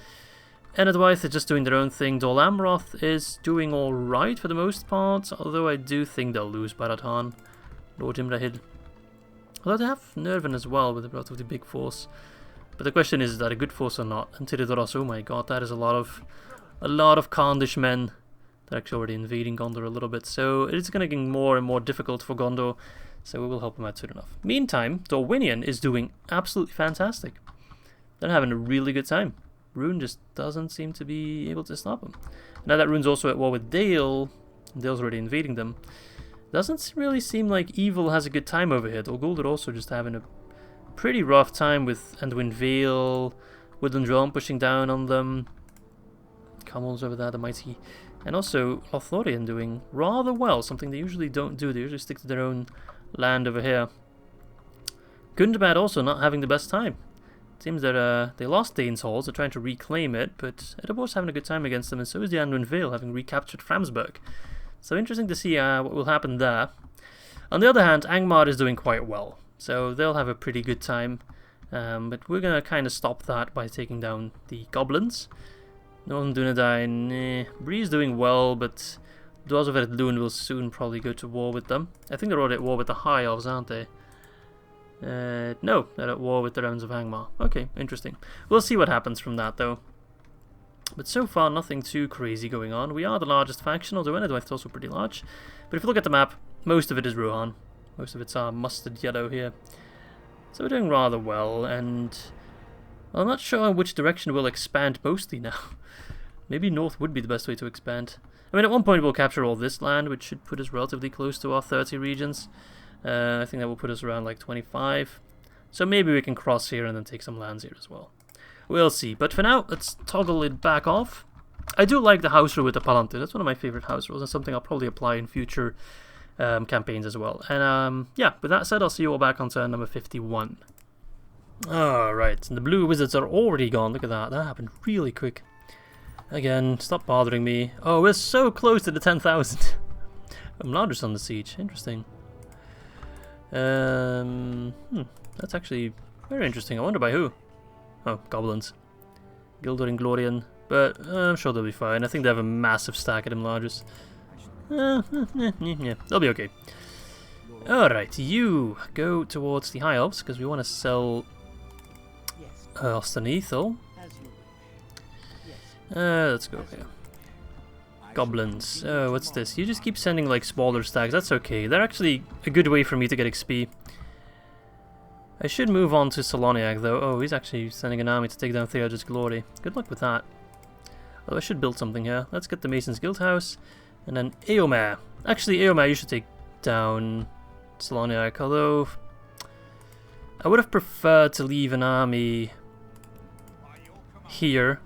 Enedwaith is just doing their own thing. Dol Amroth is doing alright for the most part, although I do think they'll lose Barad-han, Lord Imrahil. Although they have Nervin as well with a relatively big force. But the question is that a good force or not? And Tiridoros, oh my god, that is a lot of Khandish men. They're actually already invading Gondor a little bit, so it is going to get more and more difficult for Gondor, so we will help them out soon enough. Meantime, Dorwinion is doing absolutely fantastic. They're having a really good time. Rhun just doesn't seem to be able to stop him. Now that Rhune's also at war with Dale, and Dale's already invading them, doesn't really seem like evil has a good time over here. Dol Guldur also just having a pretty rough time with Anduin Vale, Woodland Realm pushing down on them. Camels over there, the mighty. And also Lothlorien doing rather well, something they usually don't do. They usually stick to their own land over here. Gundabad also not having the best time. It seems that they lost Dane's Halls, they're trying to reclaim it, but Erebor's having a good time against them, and so is the Anduin Vale, having recaptured Framsburg. So interesting to see what will happen there. On the other hand, Angmar is doing quite well, so they'll have a pretty good time. But we're going to kind of stop that by taking down the goblins. Northern Dunedain, Bree's doing well, but Dwarves of Luin will soon probably go to war with them. I think they're already at war with the High Elves, aren't they? No, they're at war with the Realms of Angmar. Okay, interesting. We'll see what happens from that, though. But so far, nothing too crazy going on. We are the largest faction, although Enedwaith is also pretty large. But if you look at the map, most of it is Rohan. Most of it's our mustard yellow here. So we're doing rather well, and well, I'm not sure in which direction we'll expand mostly now. Maybe north would be the best way to expand. I mean, at one point we'll capture all this land, which should put us relatively close to our 30 regions. I think that will put us around like 25. So maybe we can cross here and then take some lands here as well. We'll see. But for now, let's toggle it back off. I do like the house rule with the Palante. That's one of my favorite house rules and something I'll probably apply in future campaigns as well. And yeah, with that said, I'll see you all back on turn number 51. Alright, and the blue wizards are already gone. Look at that. That happened really quick. Again, stop bothering me. Oh, we're so close to the 10,000. Mladr's on the siege. Interesting. That's actually very interesting. I wonder by who. Oh, goblins. Guldur and Glorian. But I'm sure they'll be fine. I think they have a massive stack at Mladr's. Yeah, they'll be okay. Alright, you go towards the High Elves because we want to sell Ost-in-Edhil. Let's go here. Goblins. Oh, what's this? You just keep sending like smaller stacks. That's okay. They're actually a good way for me to get XP. I should move on to Soloniac though. Oh, he's actually sending an army to take down Theodred's glory. Good luck with that. Although I should build something here. Let's get the Mason's Guild House. And then Eomer. Actually, Eomer, you should take down Soloniac. Although, I would have preferred to leave an army here.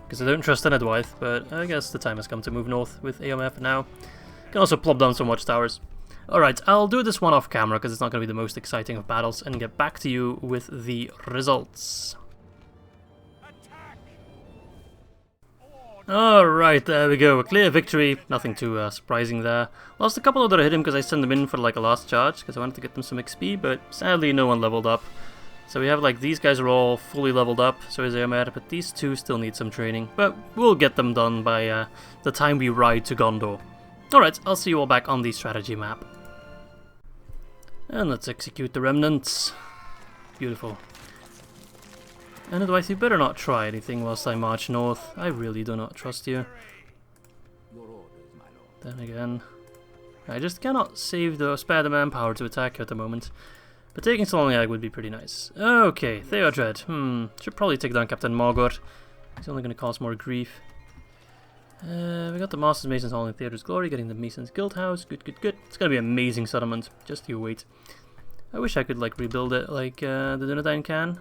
Because I don't trust Enedwaith, but I guess the time has come to move north with Eomer for now. Can also plop down some watchtowers. Alright, I'll do this one off camera because it's not going to be the most exciting of battles and get back to you with the results. Alright, there we go. A clear victory. Nothing too surprising there. Lost a couple of that I hit him because I sent them in for like a last charge because I wanted to get them some XP, but sadly no one leveled up. So we have like these guys are all fully leveled up, so is Eomer, but these two still need some training. But we'll get them done by the time we ride to Gondor. Alright, I'll see you all back on the strategy map. And let's execute the remnants. Beautiful. And otherwise you better not try anything whilst I march north. I really do not trust you. Then again, I just cannot spare the manpower to attack you at the moment. But taking Soloniac would be pretty nice. Okay, Theodred. Should probably take down Captain Mordor. He's only going to cause more grief. We got the Master's Mason's Hall in Theodred's Glory, getting the Mason's Guild House. Good, good, good. It's going to be an amazing settlement. Just you wait. I wish I could like rebuild it like the Dunedain can.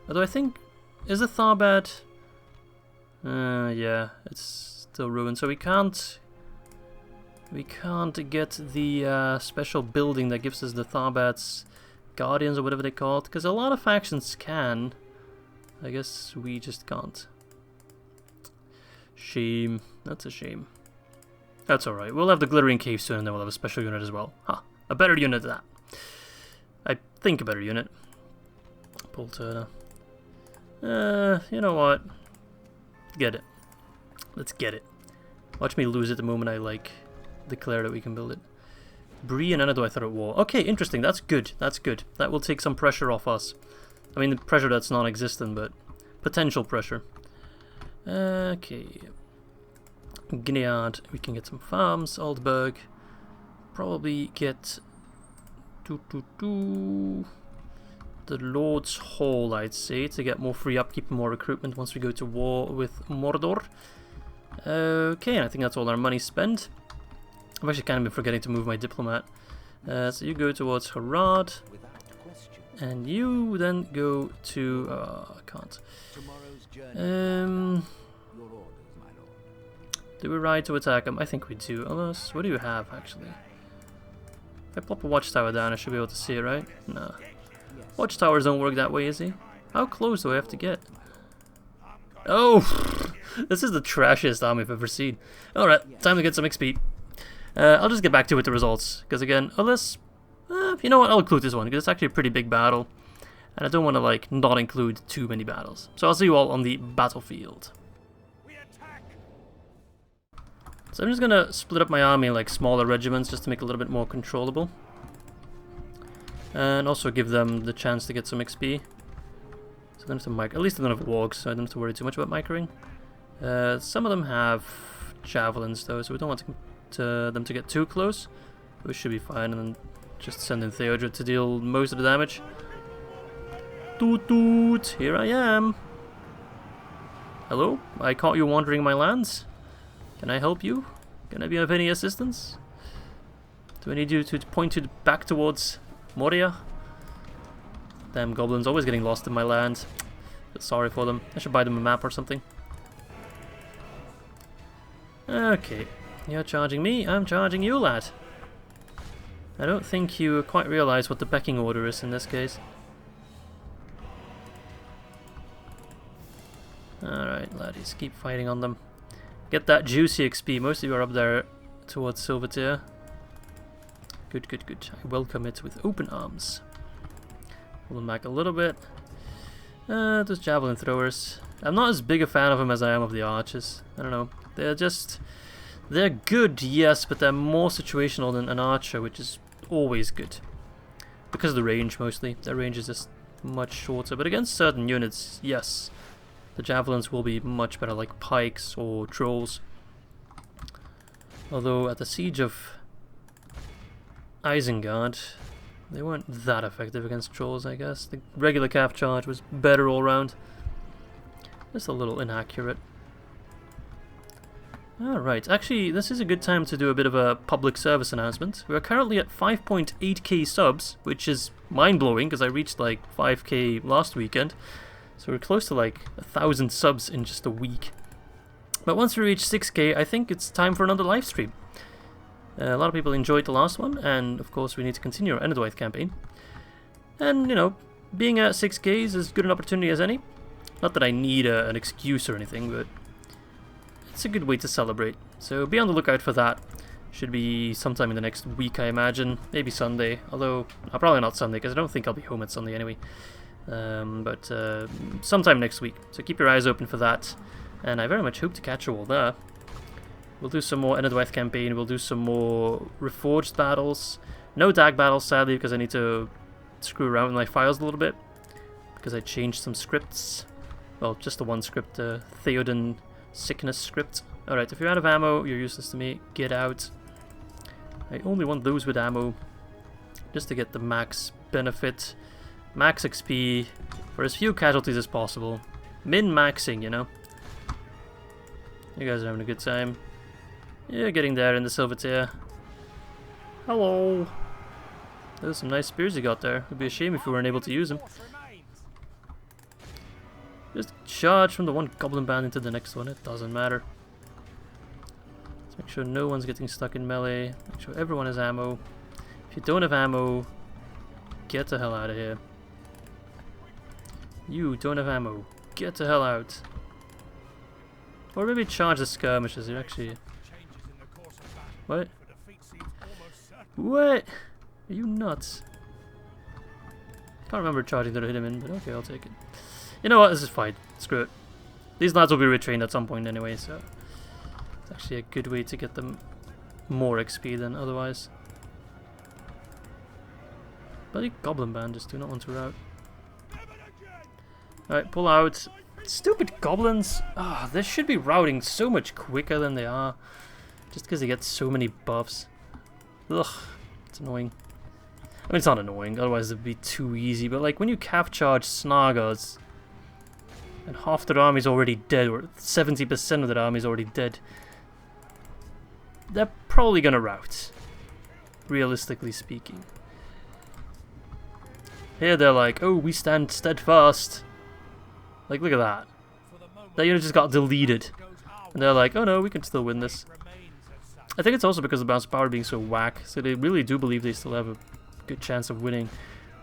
Although I think... Is the Tharbad... yeah, it's still ruined. So we can't get the special building that gives us the Tharbad's Guardians or whatever they call it. Because a lot of factions can. I guess we just can't. Shame. That's a shame. That's alright. We'll have the Glittering Cave soon and then we'll have a special unit as well. Ha! A better unit than that. I think a better unit. Pull Turner. You know what? Get it. Let's get it. Watch me lose it the moment I, like, declare that we can build it. Bree and Enedwaith are at war. Okay, interesting. That's good. That's good. That will take some pressure off us. I mean, the pressure that's non-existent, but potential pressure. Okay. Gniard. We can get some farms. Aldberg. Probably get... the Lord's Hall, I'd say, to get more free upkeep and more recruitment once we go to war with Mordor. Okay, I think that's all our money spent. I've actually kind of been forgetting to move my diplomat. So you go towards Harad, and you then go to... I can't. Do we ride to attack him? I think we do. Unless, what do you have, actually? If I plop a watchtower down, I should be able to see it, right? No. Watchtowers don't work that way, is he? How close do I have to get? Oh! This is the trashiest army I've ever seen. Alright, time to get some XP. I'll just get back to it with the results. Because again, unless... you know what, I'll include this one. Because it's actually a pretty big battle. And I don't want to, like, not include too many battles. So I'll see you all on the battlefield. So I'm just gonna split up my army in like smaller regiments just to make it a little bit more controllable. And also give them the chance to get some XP. So I don't have to mic. At least I don't have wargs, so I don't have to worry too much about microing. Some of them have javelins though, so we don't want them to get too close. We should be fine, and then just send in Theodred to deal most of the damage. Toot toot! Here I am! Hello? I caught you wandering my lands. Can I help you? Can I be of any assistance? Do I need you to point you back towards Moria? Damn goblins, always getting lost in my land. Feel sorry for them. I should buy them a map or something. Okay, you're charging me, I'm charging you, lad. I don't think you quite realize what the pecking order is in this case. Alright, laddies, keep fighting on them. Get that juicy XP. Most of you are up there towards Silver tier. Good, good, good. I welcome it with open arms. Pull them back a little bit. Those javelin throwers. I'm not as big a fan of them as I am of the archers. I don't know. They're good, yes, but they're more situational than an archer, which is always good. Because of the range, mostly. Their range is just much shorter. But against certain units, yes. The javelins will be much better, like pikes or trolls. Although at the Siege of Isengard, they weren't that effective against trolls, I guess. The regular cav charge was better all round. Just a little inaccurate. Alright, actually this is a good time to do a bit of a public service announcement. We are currently at 5.8k subs, which is mind-blowing because I reached like 5k last weekend. So we're close to like 1,000 subs in just a week. But once we reach 6k, I think it's time for another live stream. A lot of people enjoyed the last one, and of course we need to continue our Enedwaith campaign. And, you know, being at 6k is as good an opportunity as any. Not that I need an excuse or anything, but it's a good way to celebrate. So be on the lookout for that. Should be sometime in the next week, I imagine. Maybe Sunday, although probably not Sunday, because I don't think I'll be home at Sunday anyway. But sometime next week. So keep your eyes open for that. And I very much hope to catch you all there. We'll do some more Enedwaith campaign, we'll do some more Reforged battles. No DAC battles, sadly, because I need to screw around with my files a little bit. Because I changed some scripts. Well, just the one script, the Theoden sickness script. Alright, if you're out of ammo, you're useless to me. Get out. I only want those with ammo. Just to get the max benefit. Max XP. For as few casualties as possible. Min-maxing, you know. You guys are having a good time. You're getting there in the silver tier. Hello. Those are some nice spears you got there. It would be a shame if you weren't able to use them. Just charge from the one goblin band into the next one. It doesn't matter. Let's make sure no one's getting stuck in melee. Make sure everyone has ammo. If you don't have ammo, get the hell out of here. You don't have ammo. Get the hell out. Or maybe charge the skirmishes. You're actually... What? What? Are you nuts? Can't remember charging that I hit him in, but okay, I'll take it. You know what? This is fine. Screw it. These lads will be retrained at some point anyway, so it's actually a good way to get them more XP than otherwise. Bloody goblin band just do not want to rout. Alright, pull out. Stupid goblins! Ah, they should be routing so much quicker than they are. Just because they get so many buffs. Ugh, it's annoying. I mean, it's not annoying, otherwise it would be too easy, but like when you calf charge Snargars and half their army's already dead, or 70% of their army's already dead, they're probably gonna rout, realistically speaking. Here they're like, oh, we stand steadfast. Like, look at that. That unit just got deleted. And they're like, oh no, we can still win this. I think it's also because of the bounce of power being so whack, so they really do believe they still have a good chance of winning.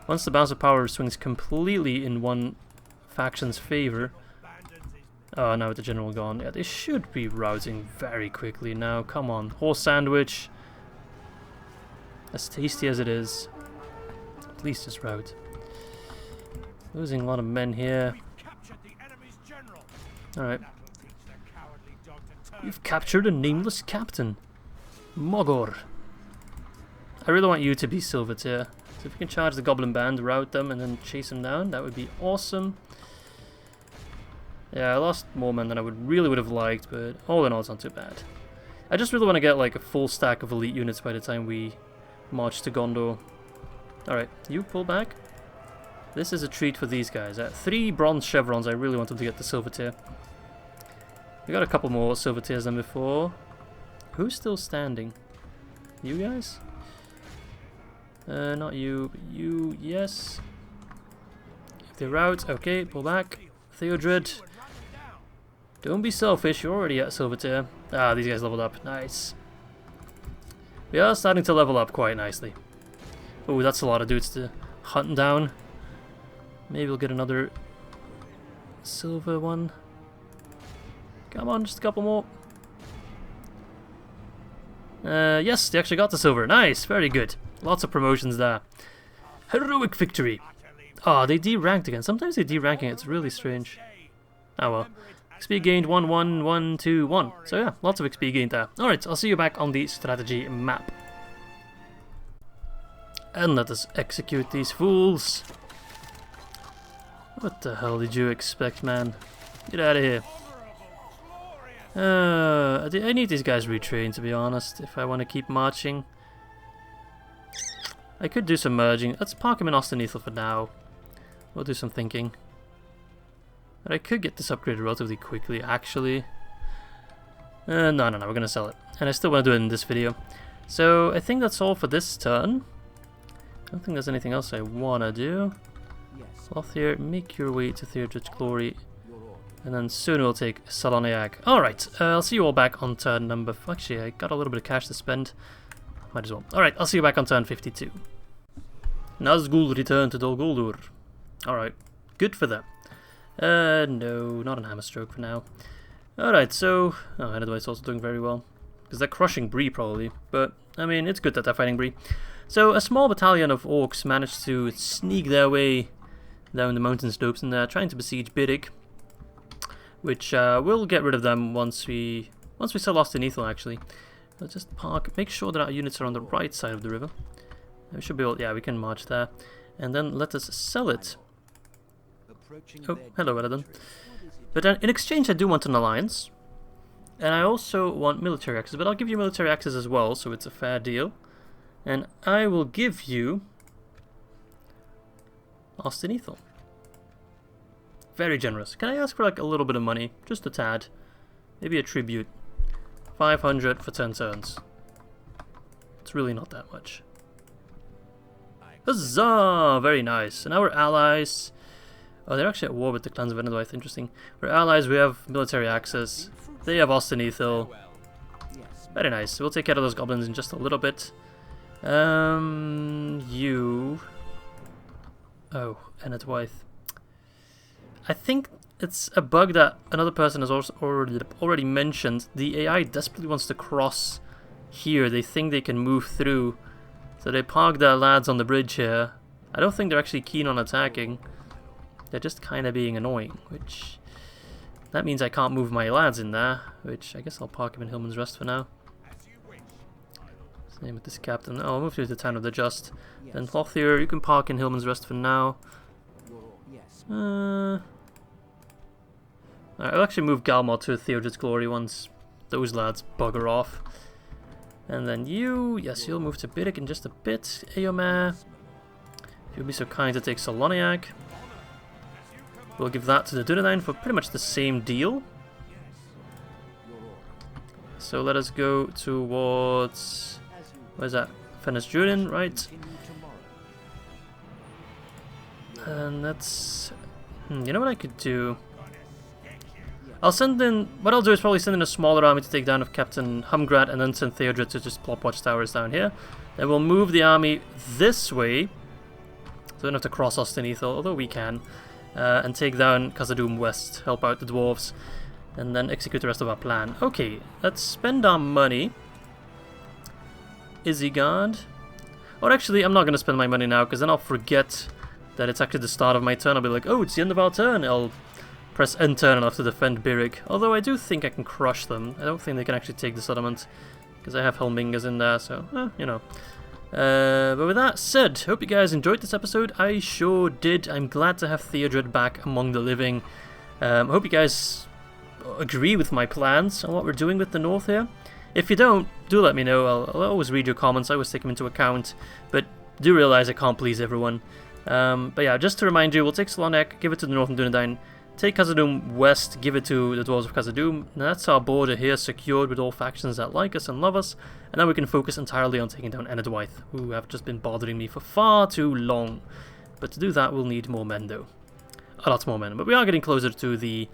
Once the bounce of power swings completely in one faction's favor... Oh, now with the general gone. Yeah, they should be routing very quickly now. Come on. Horse sandwich. As tasty as it is. At least just rout. Losing a lot of men here. Alright. You've captured a nameless captain. Mordor. I really want you to be silver tier. So if we can charge the goblin band, rout them, and then chase them down, that would be awesome. Yeah, I lost more men than I really would have liked, but all in all, it's not too bad. I just really want to get like a full stack of elite units by the time we march to Gondor. Alright, you pull back. This is a treat for these guys. At 3 bronze chevrons, I really want them to get the silver tier. We got a couple more silver tiers than before. Who's still standing? You guys? Not you, but you, yes. If they rout, okay, pull back. Theodred. Don't be selfish, you're already at silver tier. Ah, these guys leveled up. Nice. We are starting to level up quite nicely. Oh, that's a lot of dudes to hunt down. Maybe we'll get another silver one. Come on, just a couple more. Yes, they actually got the silver. Nice, very good. Lots of promotions there. Heroic victory. Oh, they deranked again. Sometimes they deranking, it's really strange. Oh well. XP gained 1, 1, 1, 2, 1. So yeah, lots of XP gained there. Alright, I'll see you back on the strategy map. And let us execute these fools. What the hell did you expect, man? Get out of here. I need these guys retrained, to be honest, if I want to keep marching. I could do some merging. Let's park him in Ost-in-Edhil for now. We'll do some thinking. But I could get this upgraded relatively quickly, actually. No, we're gonna sell it. And I still want to do it in this video. So, I think that's all for this turn. I don't think there's anything else I want to do. Lothier, make your way to Theodred's Glory. And then soon we'll take Saloniac. Alright, I'll see you all back on turn number... Actually, I got a little bit of cash to spend. Might as well. Alright, I'll see you back on turn 52. Nazgul return to Dol Guldur. Alright, good for them. No, not an hammer stroke for now. Alright, so... Oh, Ered's also doing very well. Because they're crushing Bree, probably. But, I mean, it's good that they're fighting Bree. So, a small battalion of Orcs managed to sneak their way down the mountain slopes, and they're trying to besiege Birig. Which, we'll get rid of them once we sell Ost-in-Edhil, actually. Let's just park, make sure that our units are on the right side of the river. We should be able, yeah, we can march there. And then let us sell it. Oh, hello, Ered. But in exchange, I do want an alliance. And I also want military access, but I'll give you military access as well, so it's a fair deal. And I will give you Ost-in-Edhil. Very generous. Can I ask for like a little bit of money? Just a tad. Maybe a tribute. 500 for 10 turns. It's really not that much. Huzzah! Very nice. And now we're allies. Oh, they're actually at war with the clans of Ered. Interesting. We're allies, we have military access. They have Ost-in-Edhil. Very nice. We'll take care of those goblins in just a little bit. You... Oh, Ered. I think it's a bug that another person has also already mentioned. The AI desperately wants to cross here. They think they can move through. So they park their lads on the bridge here. I don't think they're actually keen on attacking. They're just kind of being annoying, which... That means I can't move my lads in there, which I guess I'll park him in Hillman's Rest for now. Same with this captain. Oh, I'll move to the Town of the Just. Then Lothier, you can park in Hillman's Rest for now. Alright, I'll actually move Galmod to Theodred's Glory once those lads bugger off. And then you, yes, you'll move to Birik in just a bit. Eomer, if you'll be so kind to take Saloniac. We'll give that to the Dunedain for pretty much the same deal. So let us go towards... Where's that? Fenris Jurin, right? And that's... you know what I could do? I'll send in... What I'll do is probably send in a smaller army to take down of Captain Humgrad and then send Theodred to just plop watchtowers down here. Then we'll move the army this way. So we don't have to cross Ost-in-Edhil, although we can. And take down Khazad-dûm West, help out the Dwarves. And then execute the rest of our plan. Okay, let's spend our money. Isengard. Or actually, I'm not going to spend my money now, because then I'll forget that it's actually the start of my turn. I'll be like, oh, it's the end of our turn. I'll press end turn and I'll have to defend Birig. Although I do think I can crush them. I don't think they can actually take the settlement, because I have Helmingers in there, so, you know. But with that said, hope you guys enjoyed this episode. I sure did. I'm glad to have Theodred back among the living. Hope you guys agree with my plans on what we're doing with the North here. If you don't, do let me know. I'll always read your comments. I always take them into account. But do realize I can't please everyone. But yeah, just to remind you, we'll take Saloniac, give it to the Northern Dunedain, take Khazad-dûm West, give it to the Dwarves of Khazad-dûm. Now that's our border here secured with all factions that like us and love us. And now we can focus entirely on taking down Ered, who have just been bothering me for far too long. But to do that, we'll need more men though. A lot more men. But we are getting closer to the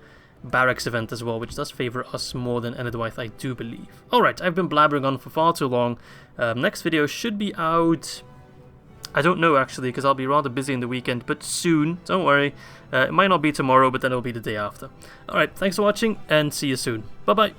barracks event as well, which does favor us more than Ered, I do believe. Alright, I've been blabbering on for far too long. Next video should be out... I don't know actually, because I'll be rather busy in the weekend, but soon, don't worry. It might not be tomorrow, but then it'll be the day after. Alright, thanks for watching, and see you soon. Bye-bye.